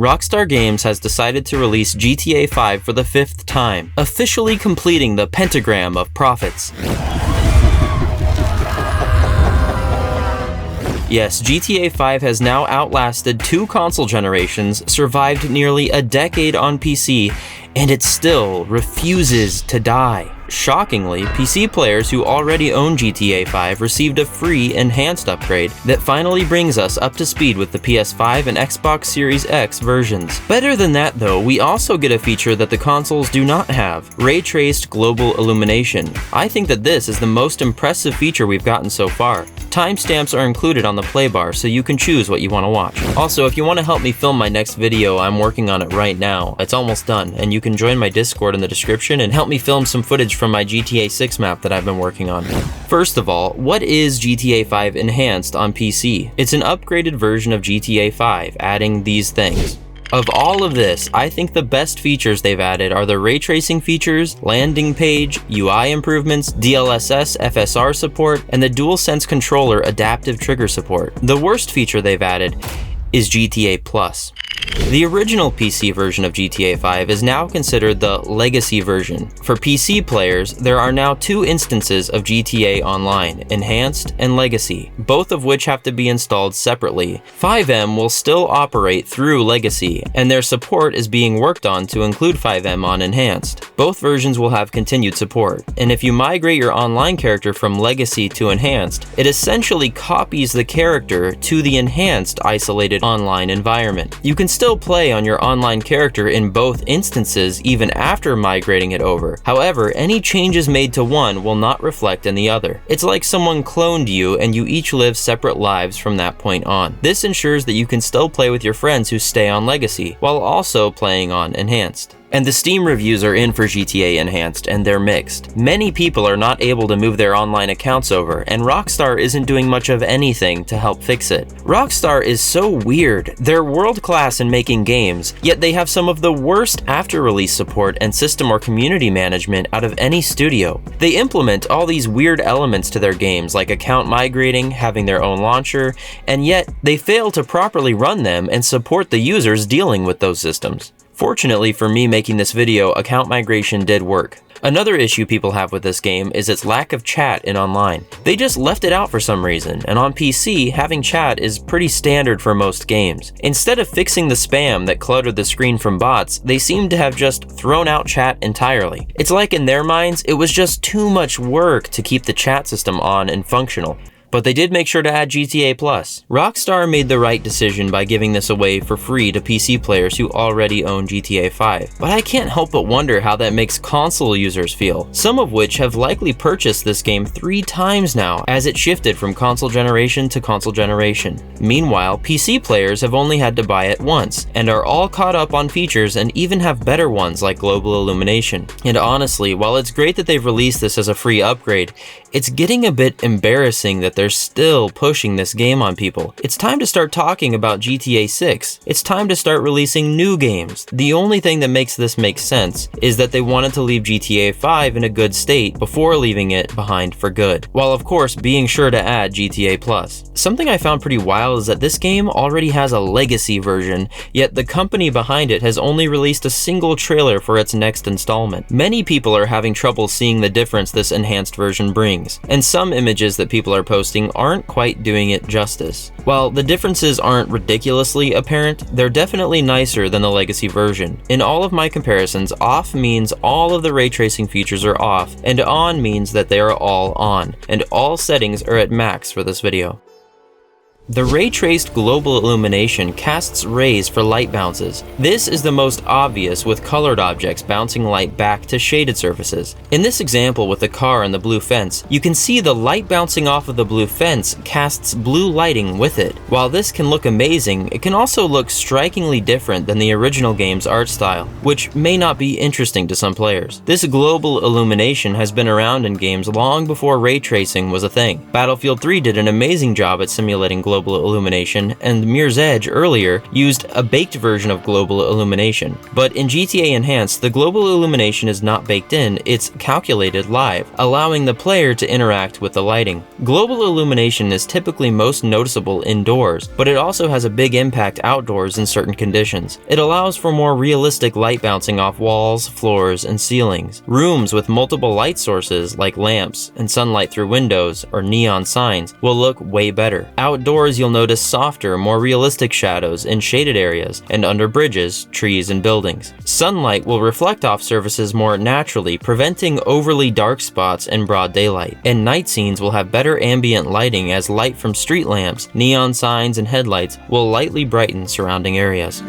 Rockstar Games has decided to release GTA 5 for the 5th time, officially completing the pentagram of profits. Yes, GTA 5 has now outlasted 2 console generations, survived nearly a decade on PC, and it still refuses to die. Shockingly, PC players who already own GTA 5 received a free enhanced upgrade that finally brings us up to speed with the PS5 and Xbox Series X versions. Better than that though, we also get a feature that the consoles do not have: Raytraced Global Illumination. I think that this is the most impressive feature we've gotten so far. Timestamps are included on the play bar, so you can choose what you want to watch. Also, if you want to help me film my next video, I'm working on it right now. It's almost done, and you can join my Discord in the description and help me film some footage from my GTA 6 map that I've been working on. First of all, what is GTA 5 Enhanced on PC? It's an upgraded version of GTA 5, adding these things. Of all of this, I think the best features they've added are the ray tracing features, landing page, UI improvements, DLSS FSR support, and the DualSense controller adaptive trigger support. The worst feature they've added is GTA Plus. The original PC version of GTA 5 is now considered the legacy version. For PC players, there are now 2 instances of GTA Online, Enhanced and Legacy, both of which have to be installed separately. 5M will still operate through Legacy, and their support is being worked on to include 5M on Enhanced. Both versions will have continued support, and if you migrate your online character from Legacy to Enhanced, it essentially copies the character to the Enhanced isolated online environment. You can still play on your online character in both instances even after migrating it over. However, any changes made to one will not reflect in the other. It's like someone cloned you and you each live separate lives from that point on. This ensures that you can still play with your friends who stay on Legacy, while also playing on Enhanced. And the Steam reviews are in for GTA Enhanced, and they're mixed. Many people are not able to move their online accounts over, and Rockstar isn't doing much of anything to help fix it. Rockstar is so weird. They're world-class in making games, yet they have some of the worst after-release support and system or community management out of any studio. They implement all these weird elements to their games, like account migrating, having their own launcher, and yet they fail to properly run them and support the users dealing with those systems. Fortunately for me making this video, account migration did work. Another issue people have with this game is its lack of chat in online. They just left it out for some reason, and on PC, having chat is pretty standard for most games. Instead of fixing the spam that cluttered the screen from bots, they seem to have just thrown out chat entirely. It's like in their minds, it was just too much work to keep the chat system on and functional. But they did make sure to add GTA Plus. Rockstar made the right decision by giving this away for free to PC players who already own GTA 5. But I can't help but wonder how that makes console users feel, some of which have likely purchased this game 3 times now as it shifted from console generation to console generation. Meanwhile, PC players have only had to buy it once, and are all caught up on features and even have better ones like Global Illumination. And honestly, while it's great that they've released this as a free upgrade, it's getting a bit embarrassing that they're still pushing this game on people. It's time to start talking about GTA 6. It's time to start releasing new games. The only thing that makes this make sense is that they wanted to leave GTA 5 in a good state before leaving it behind for good, while of course being sure to add GTA Plus. Something I found pretty wild is that this game already has a legacy version, yet the company behind it has only released a single trailer for its next installment. Many people are having trouble seeing the difference this enhanced version brings, and some images that people are posting aren't quite doing it justice. While the differences aren't ridiculously apparent, they're definitely nicer than the legacy version. In all of my comparisons, off means all of the ray tracing features are off, and on means that they are all on, and all settings are at max for this video. The Ray-Traced Global Illumination casts rays for light bounces. This is the most obvious, with colored objects bouncing light back to shaded surfaces. In this example with the car and the blue fence, you can see the light bouncing off of the blue fence casts blue lighting with it. While this can look amazing, it can also look strikingly different than the original game's art style, which may not be interesting to some players. This global illumination has been around in games long before ray tracing was a thing. Battlefield 3 did an amazing job at simulating global Global Illumination, and Mirror's Edge earlier used a baked version of Global Illumination. But in GTA Enhanced, the Global Illumination is not baked in, it's calculated live, allowing the player to interact with the lighting. Global Illumination is typically most noticeable indoors, but it also has a big impact outdoors in certain conditions. It allows for more realistic light bouncing off walls, floors, and ceilings. Rooms with multiple light sources like lamps and sunlight through windows or neon signs will look way better. Outdoors, you'll notice softer, more realistic shadows in shaded areas and under bridges, trees, and buildings. Sunlight will reflect off surfaces more naturally, preventing overly dark spots in broad daylight. And night scenes will have better ambient lighting as light from street lamps, neon signs, and headlights will lightly brighten surrounding areas.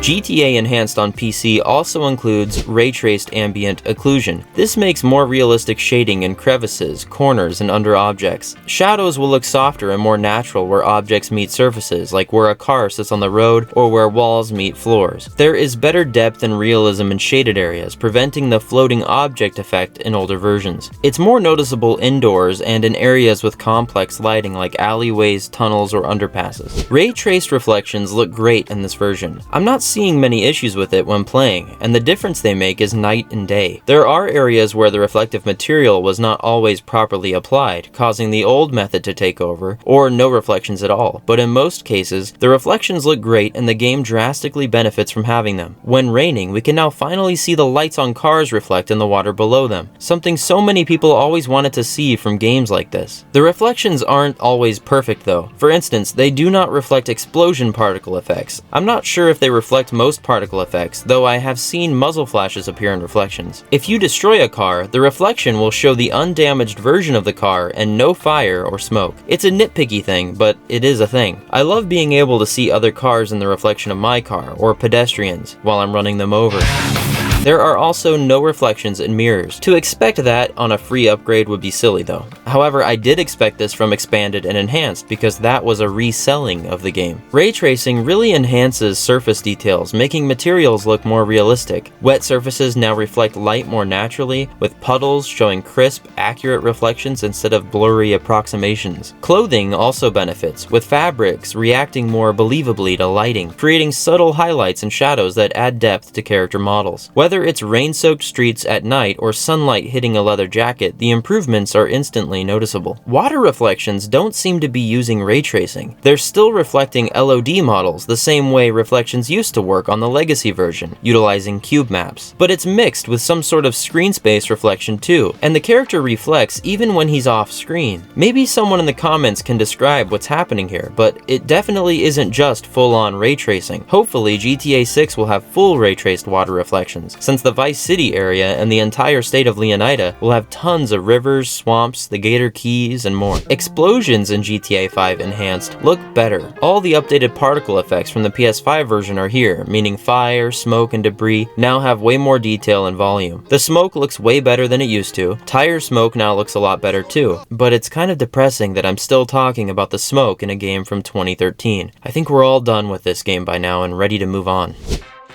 GTA Enhanced on PC also includes Raytraced Ambient Occlusion. This makes more realistic shading in crevices, corners, and under objects. Shadows will look softer and more natural where objects meet surfaces, like where a car sits on the road or where walls meet floors. There is better depth and realism in shaded areas, preventing the floating object effect in older versions. It's more noticeable indoors and in areas with complex lighting like alleyways, tunnels, or underpasses. Raytraced Reflections look great in this version. I'm not seeing many issues with it when playing, and the difference they make is night and day. There are areas where the reflective material was not always properly applied, causing the old method to take over, or no reflections at all, but in most cases, the reflections look great and the game drastically benefits from having them. When raining, we can now finally see the lights on cars reflect in the water below them, something so many people always wanted to see from games like this. The reflections aren't always perfect though. For instance, they do not reflect explosion particle effects. I'm not sure if they reflect most particle effects, though I have seen muzzle flashes appear in reflections. If you destroy a car, the reflection will show the undamaged version of the car and no fire or smoke. It's a nitpicky thing, but it is a thing. I love being able to see other cars in the reflection of my car, or pedestrians, while I'm running them over. There are also no reflections in mirrors. To expect that on a free upgrade would be silly though. However, I did expect this from Expanded and Enhanced because that was a reselling of the game. Ray tracing really enhances surface details, making materials look more realistic. Wet surfaces now reflect light more naturally, with puddles showing crisp, accurate reflections instead of blurry approximations. Clothing also benefits, with fabrics reacting more believably to lighting, creating subtle highlights and shadows that add depth to character models. Whether it's rain-soaked streets at night or sunlight hitting a leather jacket, the improvements are instantly noticeable. Water reflections don't seem to be using ray tracing. They're still reflecting LOD models the same way reflections used to work on the legacy version, utilizing cube maps. But it's mixed with some sort of screen space reflection too, and the character reflects even when he's off screen. Maybe someone in the comments can describe what's happening here, but it definitely isn't just full-on ray tracing. Hopefully GTA 6 will have full ray traced water reflections, since the Vice City area and the entire state of Leonida will have tons of rivers, swamps, the Gator Keys, and more. Explosions in GTA 5 Enhanced look better. All the updated particle effects from the PS5 version are here, meaning fire, smoke, and debris now have way more detail and volume. The smoke looks way better than it used to. Tire smoke now looks a lot better too, but it's kind of depressing that I'm still talking about the smoke in a game from 2013. I think we're all done with this game by now and ready to move on.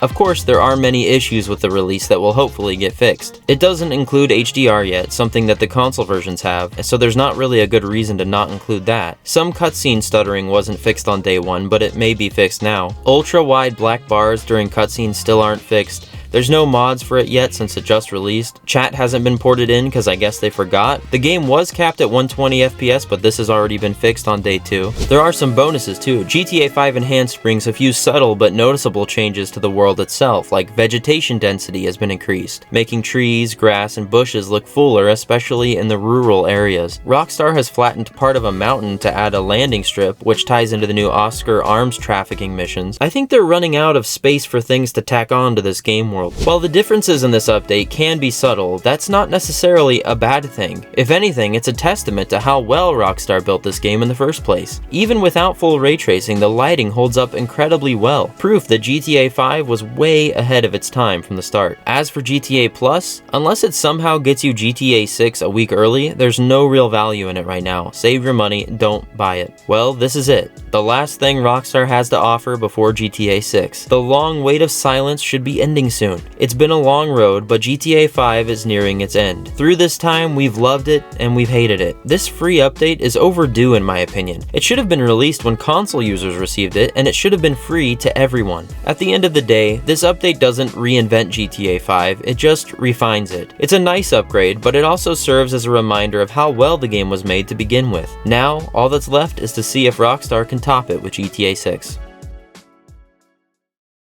Of course, there are many issues with the release that will hopefully get fixed. It doesn't include HDR yet, something that the console versions have, so there's not really a good reason to not include that. Some cutscene stuttering wasn't fixed on day one, but it may be fixed now. Ultra-wide black bars during cutscenes still aren't fixed. There's no mods for it yet since it just released. Chat hasn't been ported in because I guess they forgot. The game was capped at 120 FPS, but this has already been fixed on day 2. There are some bonuses too. GTA 5 Enhanced brings a few subtle but noticeable changes to the world itself, like vegetation density has been increased, making trees, grass, and bushes look fuller, especially in the rural areas. Rockstar has flattened part of a mountain to add a landing strip, which ties into the new Oscar arms trafficking missions. I think they're running out of space for things to tack on to this game world. While the differences in this update can be subtle, that's not necessarily a bad thing. If anything, it's a testament to how well Rockstar built this game in the first place. Even without full ray tracing, the lighting holds up incredibly well, proof that GTA 5 was way ahead of its time from the start. As for GTA Plus, unless it somehow gets you GTA 6 a week early, there's no real value in it right now. Save your money, don't buy it. Well, this is it. The last thing Rockstar has to offer before GTA 6. The long wait of silence should be ending soon. It's been a long road, but GTA 5 is nearing its end. Through this time, we've loved it and we've hated it. This free update is overdue in my opinion. It should have been released when console users received it, and it should have been free to everyone. At the end of the day, this update doesn't reinvent GTA 5, it just refines it. It's a nice upgrade, but it also serves as a reminder of how well the game was made to begin with. Now, all that's left is to see if Rockstar can top it with GTA 6.